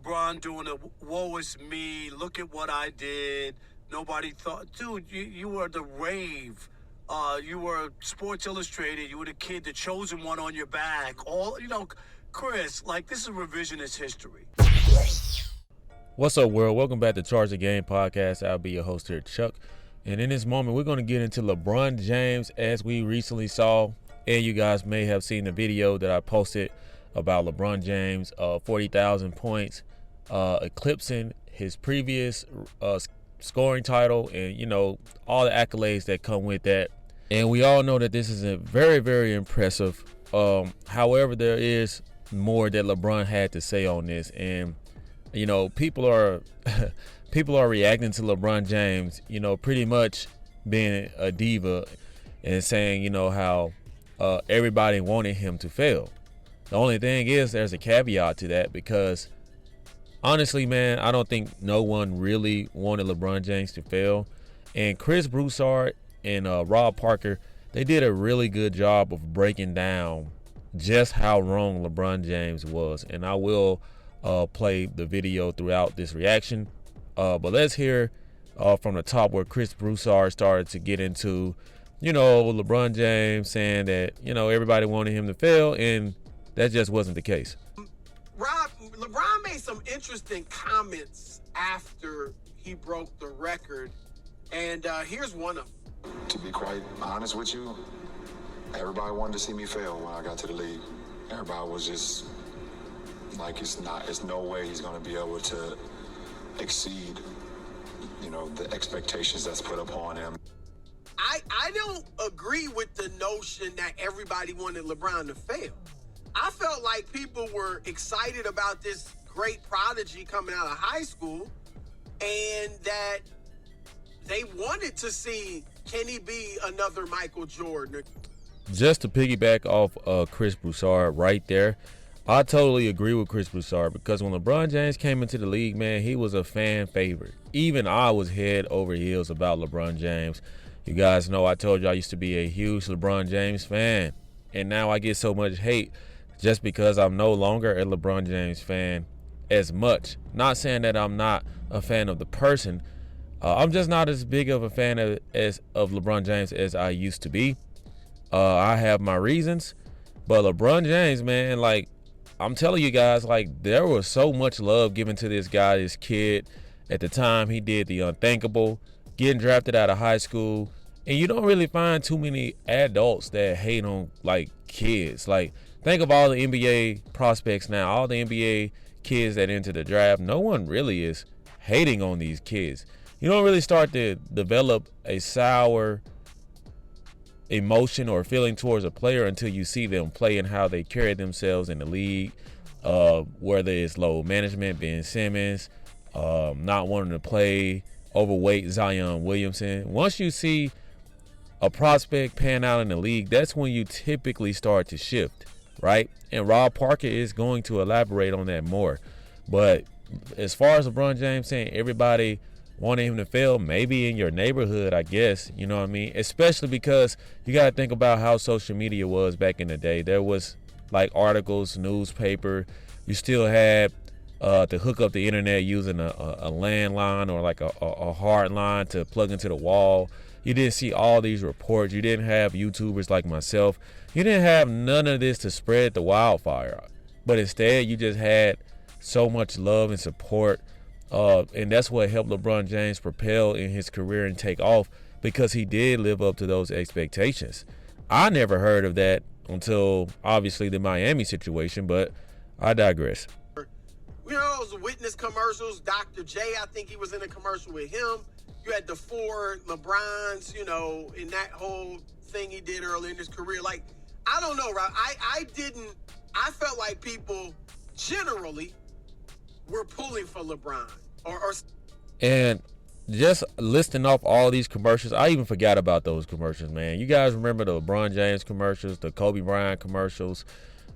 LeBron doing a woe is me, look at what I did. Nobody thought, dude, you were the rave. You were Sports Illustrated. You were the kid, the chosen one on your back. Chris, like, this is revisionist history. What's up, world? Welcome back to Charge the Game podcast. I'll be your host here, Chuck. And in this moment, we're going to get into LeBron James, as we recently saw. And you guys may have seen the video that I posted about LeBron James, 40,000 points, eclipsing his previous scoring title, and all the accolades that come with that. And we all know that this is a very, very impressive. However, there is more that LeBron had to say on this, and people are reacting to LeBron James, pretty much being a diva and saying, how everybody wanted him to fail. The only thing is, there's a caveat to that, because honestly, man, I don't think no one really wanted LeBron James to fail. And Chris Broussard and Rob Parker, they did a really good job of breaking down just how wrong LeBron James was. And I will play the video throughout this reaction. But let's hear from the top, where Chris Broussard started to get into, LeBron James saying that, everybody wanted him to fail, and that just wasn't the case. Rob, LeBron made some interesting comments after he broke the record, and here's one of them. To be quite honest with you, everybody wanted to see me fail when I got to the league. Everybody was just like, it's no way he's going to be able to exceed, the expectations that's put upon him. I don't agree with the notion that everybody wanted LeBron to fail. I felt like people were excited about this great prodigy coming out of high school, and that they wanted to see, can he be another Michael Jordan? Just to piggyback off Chris Broussard right there, I totally agree with Chris Broussard, because when LeBron James came into the league, man, he was a fan favorite. Even I was head over heels about LeBron James. You guys know I told you I used to be a huge LeBron James fan, and now I get so much hate just because I'm no longer a LeBron James fan as much. Not saying that I'm not a fan of the person. I'm just not as big of a fan of LeBron James as I used to be. I have my reasons, but LeBron James, man, like, I'm telling you guys, like, there was so much love given to this guy, this kid. At the time, he did the unthinkable, getting drafted out of high school. And you don't really find too many adults that hate on, like, kids. Like, think of all the NBA prospects now, all the NBA kids that enter the draft. No one really is hating on these kids. You don't really start to develop a sour emotion or feeling towards a player until you see them play and how they carry themselves in the league, whether it's load management, Ben Simmons, not wanting to play, overweight Zion Williamson. Once you see a prospect pan out in the league, that's when you typically start to shift, right? And Rob Parker is going to elaborate on that more. But as far as LeBron James saying everybody wanted him to fail, maybe in your neighborhood, I guess, you know what I mean? Especially because you got to think about how social media was back in the day. There was like articles, newspaper. You still had to hook up the internet using a landline or like a hard line to plug into the wall. You didn't see all these reports. You didn't have YouTubers like myself. You didn't have none of this to spread the wildfire. But instead, you just had so much love and support. And that's what helped LeBron James propel in his career and take off, because he did live up to those expectations. I never heard of that until, obviously, the Miami situation, but I digress. Those witness commercials, Dr. J, I think he was in a commercial with him. You had the four LeBrons, in that whole thing he did early in his career. Like, I don't know, Rob. I felt like people generally were pulling for LeBron. And just listing off all these commercials, I even forgot about those commercials, man. You guys remember the LeBron James commercials, the Kobe Bryant commercials,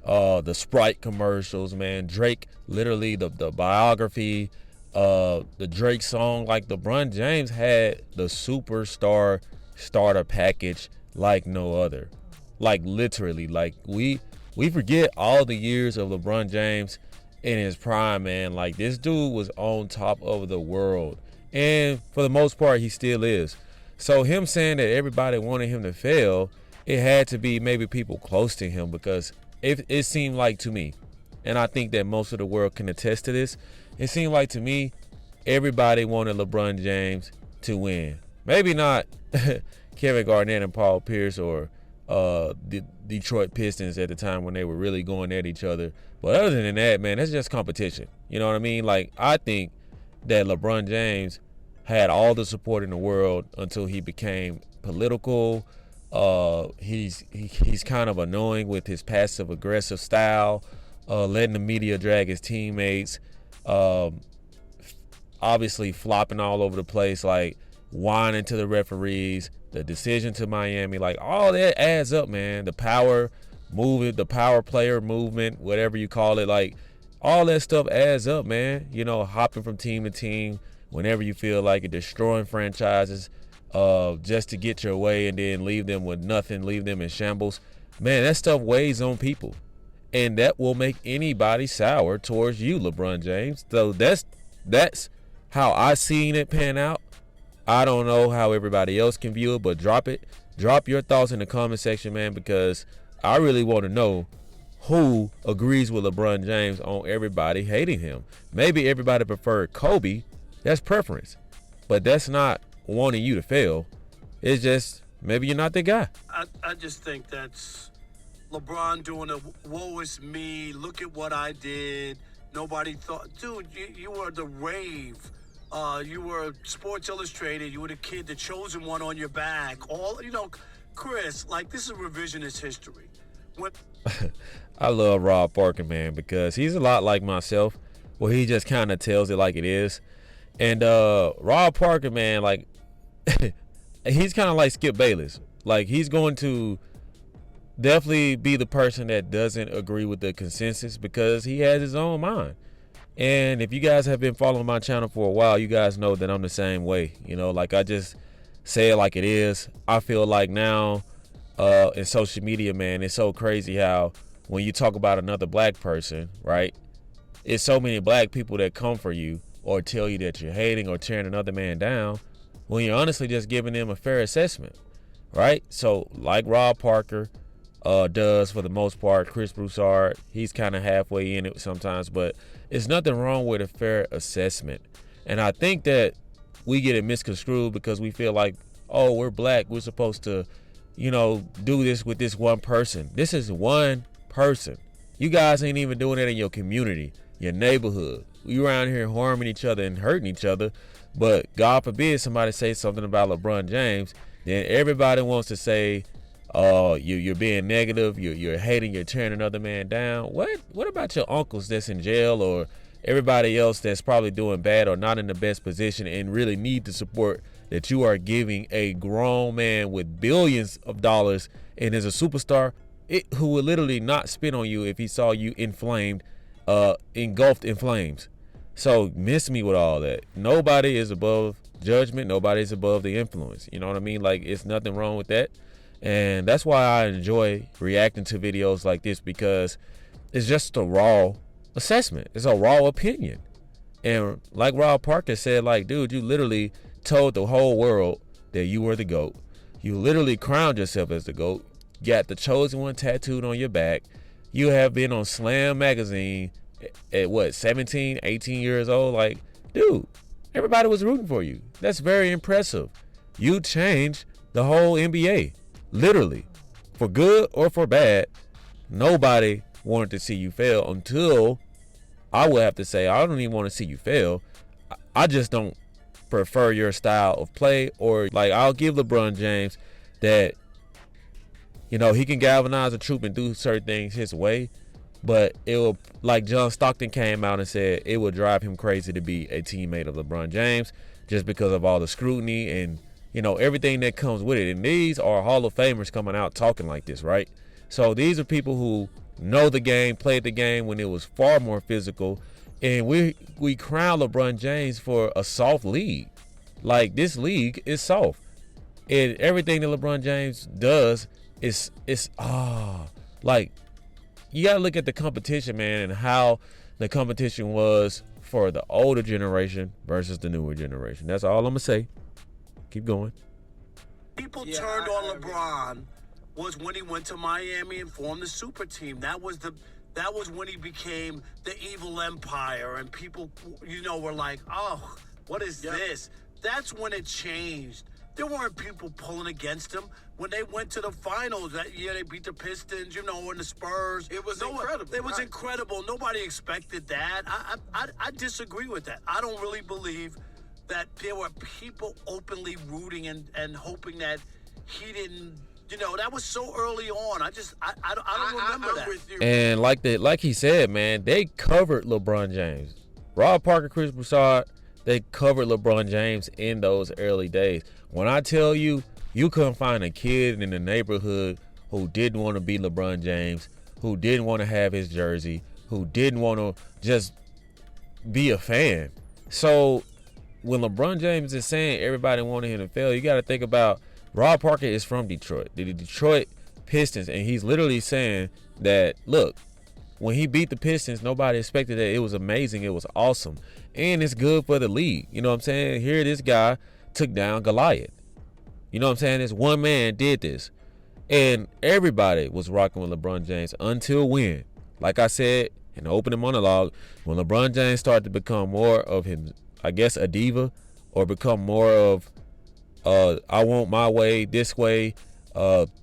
the Sprite commercials, man. Drake, literally the biography, the Drake song. Like, LeBron James had the superstar starter package like no other. Like, literally, like, we forget all the years of LeBron James in his prime, man. Like, this dude was on top of the world. And for the most part, he still is. So him saying that everybody wanted him to fail, it had to be maybe people close to him, because it seemed like to me, and I think that most of the world can attest to this, it seemed like to me everybody wanted LeBron James to win. Maybe not Kevin Garnett and Paul Pierce or the Detroit Pistons at the time when they were really going at each other. But other than that, man, that's just competition. You know what I mean? Like, I think that LeBron James had all the support in the world until he became political. He's kind of annoying with his passive aggressive style, letting the media drag his teammates, obviously flopping all over the place, like whining to the referees, the decision to Miami, like all that adds up, man. The power movement, the power player movement, whatever you call it, like all that stuff adds up, man. You know, hopping from team to team whenever you feel like it, destroying franchises just to get your way and then leave them with nothing, leave them in shambles. Man, that stuff weighs on people, and that will make anybody sour towards you, LeBron James. So that's how I seen it pan out. I don't know how everybody else can view it, but drop your thoughts in the comment section, man, because I really want to know who agrees with LeBron James on everybody hating him. Maybe everybody preferred Kobe. That's preference, but that's not wanting you to fail. It's just maybe you're not the guy. I just think that's LeBron doing a woe is me, look at what I did. Nobody thought, dude, you were the rave. You were Sports Illustrated. You were the kid, the chosen one on your back. All, Chris, like, this is revisionist history. I love Rob Parker, man, because he's a lot like myself, where he just kind of tells it like it is. And Rob Parker, man, like, he's kind of like Skip Bayless. Like, he's going to definitely be the person that doesn't agree with the consensus because he has his own mind. And if you guys have been following my channel for a while, you guys know that I'm the same way. Like, I just say it like it is. I feel like now in social media, man, it's so crazy how when you talk about another black person, right, it's so many black people that come for you or tell you that you're hating or tearing another man down when you're honestly just giving them a fair assessment, right? So like Rob Parker does for the most part, Chris Broussard, he's kind of halfway in it sometimes, but it's nothing wrong with a fair assessment. And I think that we get it misconstrued because we feel like, oh, we're black, we're supposed to, do this with this one person. This is one person. You guys ain't even doing it in your community, your neighborhood. We around here harming each other and hurting each other, but God forbid somebody say something about LeBron James, then everybody wants to say, oh, you're being negative, you're hating, you're tearing another man down. What about your uncles that's in jail or everybody else that's probably doing bad or not in the best position and really need the support that you are giving a grown man with billions of dollars and is a superstar, who would literally not spit on you if he saw you inflamed, engulfed in flames? So miss me with all that. Nobody is above judgment. Nobody's above the influence. You know what I mean? Like, it's nothing wrong with that. And that's why I enjoy reacting to videos like this, because it's just a raw assessment. It's a raw opinion. And like Rob Parker said, like, dude, you literally told the whole world that you were the GOAT. You literally crowned yourself as the GOAT. Got the chosen one tattooed on your back. You have been on Slam magazine at 17, 18 years old. Like, dude, everybody was rooting for you. That's very impressive. You changed the whole NBA. Literally, for good or for bad. Nobody wanted to see you fail until, I would have to say, I don't even want to see you fail. I just don't prefer your style of play. Or, like, I'll give LeBron James that, he can galvanize a troop and do certain things his way, but it will, like John Stockton came out and said, it would drive him crazy to be a teammate of LeBron James just because of all the scrutiny and everything that comes with it. And these are Hall of Famers coming out talking like this, right? So these are people who know the game, played the game when it was far more physical. And we crown LeBron James for a soft league. Like, this league is soft. And everything that LeBron James does is like, you got to look at the competition, man, and how the competition was for the older generation versus the newer generation. That's all I'm gonna say. Keep going. People turned on LeBron was when he went to Miami and formed the super team. That was when he became the evil empire, and people, were like, oh, what is this? That's when it changed. There weren't people pulling against him. When they went to the finals that year, they beat the Pistons, and the Spurs. It was incredible. It was incredible. Nobody expected that. I disagree with that. I don't really believe that there were people openly rooting and hoping that he didn't. That was so early on. I don't remember that. With you. And like he said, man, they covered LeBron James. Rob Parker, Chris Broussard, they covered LeBron James in those early days. When I tell you, you couldn't find a kid in the neighborhood who didn't want to be LeBron James, who didn't want to have his jersey, who didn't want to just be a fan. So when LeBron James is saying everybody wanted him to fail, you got to think about Rob Parker is from Detroit, the Detroit Pistons, and he's literally saying that, look, when he beat the Pistons, nobody expected that. It was amazing. It was awesome. And it's good for the league. You know what I'm saying? Here this guy took down Goliath. You know what I'm saying? This one man did this. And everybody was rocking with LeBron James until when, like I said in the opening monologue, when LeBron James started to become more of him, I guess, a diva, or become more of I want my way, this way,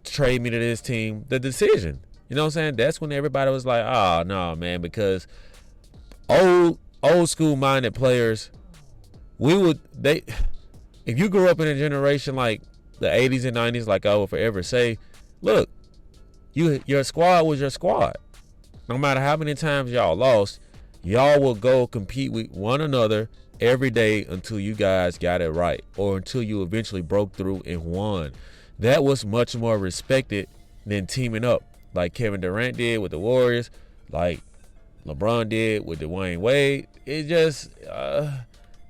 trade me to this team, the decision. You know what I'm saying? That's when everybody was like, oh, no, man, because old school minded players, if you grew up in a generation like the 80s and 90s, like I will forever say, look, your squad was your squad. No matter how many times y'all lost, y'all will go compete with one another every day until you guys got it right, or until you eventually broke through and won. That was much more respected than teaming up like Kevin Durant did with the Warriors, like LeBron did with Dwayne Wade. It just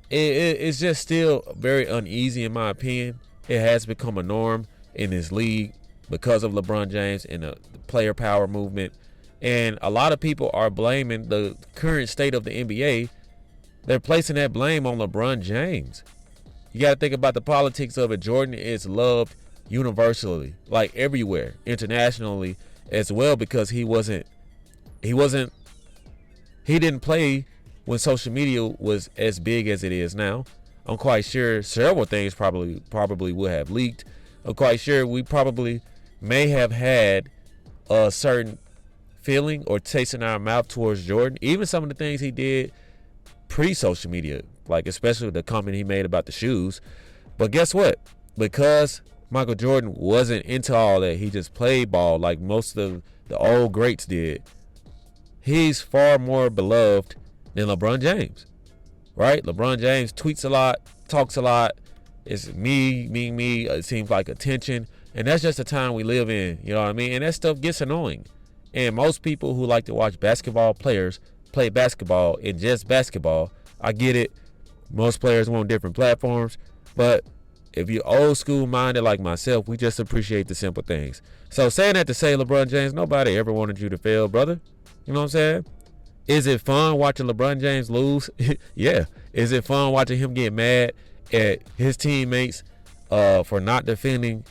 it's just still very uneasy in my opinion. It has become a norm in this league because of LeBron James and the player power movement. And a lot of people are blaming the current state of the NBA. They're placing that blame on LeBron James. You got to think about the politics of it. Jordan is loved universally, like everywhere, internationally as well, because he didn't play when social media was as big as it is now. I'm quite sure several things probably would have leaked. I'm quite sure we probably may have had a certain feeling or taste in our mouth towards Jordan. Even some of the things he did pre-social media, like especially the comment he made about the shoes. But guess what? Because Michael Jordan wasn't into all that, he just played ball like most of the old greats did. He's far more beloved than LeBron James, right? LeBron James tweets a lot, talks a lot. It's me. It seems like attention. And that's just the time we live in, you know what I mean? And that stuff gets annoying. And most people who like to watch basketball players play basketball and just basketball, I get it. Most players want different platforms. But if you're old school minded like myself, we just appreciate the simple things. So saying that to say, LeBron James, nobody ever wanted you to fail, brother. You know what I'm saying? Is it fun watching LeBron James lose? Yeah. Is it fun watching him get mad at his teammates for not defending,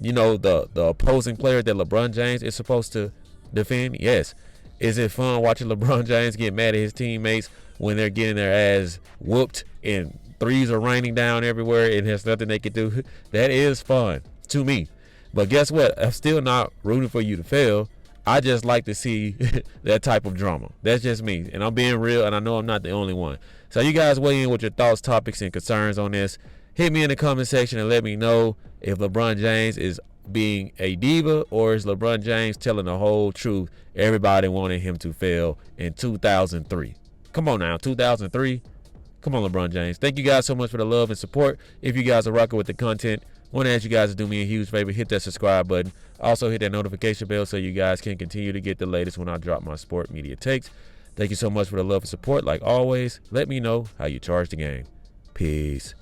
the opposing player that LeBron James is supposed to defend? Yes. Is it fun watching LeBron James get mad at his teammates when they're getting their ass whooped and threes are raining down everywhere and there's nothing they can do? That is fun to me. But guess what? I'm still not rooting for you to fail. I just like to see that type of drama. That's just me. And I'm being real, and I know I'm not the only one. So you guys weigh in with your thoughts, topics, and concerns on this. Hit me in the comment section and let me know if LeBron James is being a diva or is LeBron James telling the whole truth. Everybody wanted him to fail in 2003. Come on now, 2003. Come on, LeBron James. Thank you guys so much for the love and support. If you guys are rocking with the content, I want to ask you guys to do me a huge favor. Hit that subscribe button. Also hit that notification bell so you guys can continue to get the latest when I drop my sport media takes. Thank you so much for the love and support. Like always, let me know how you charge the game. Peace.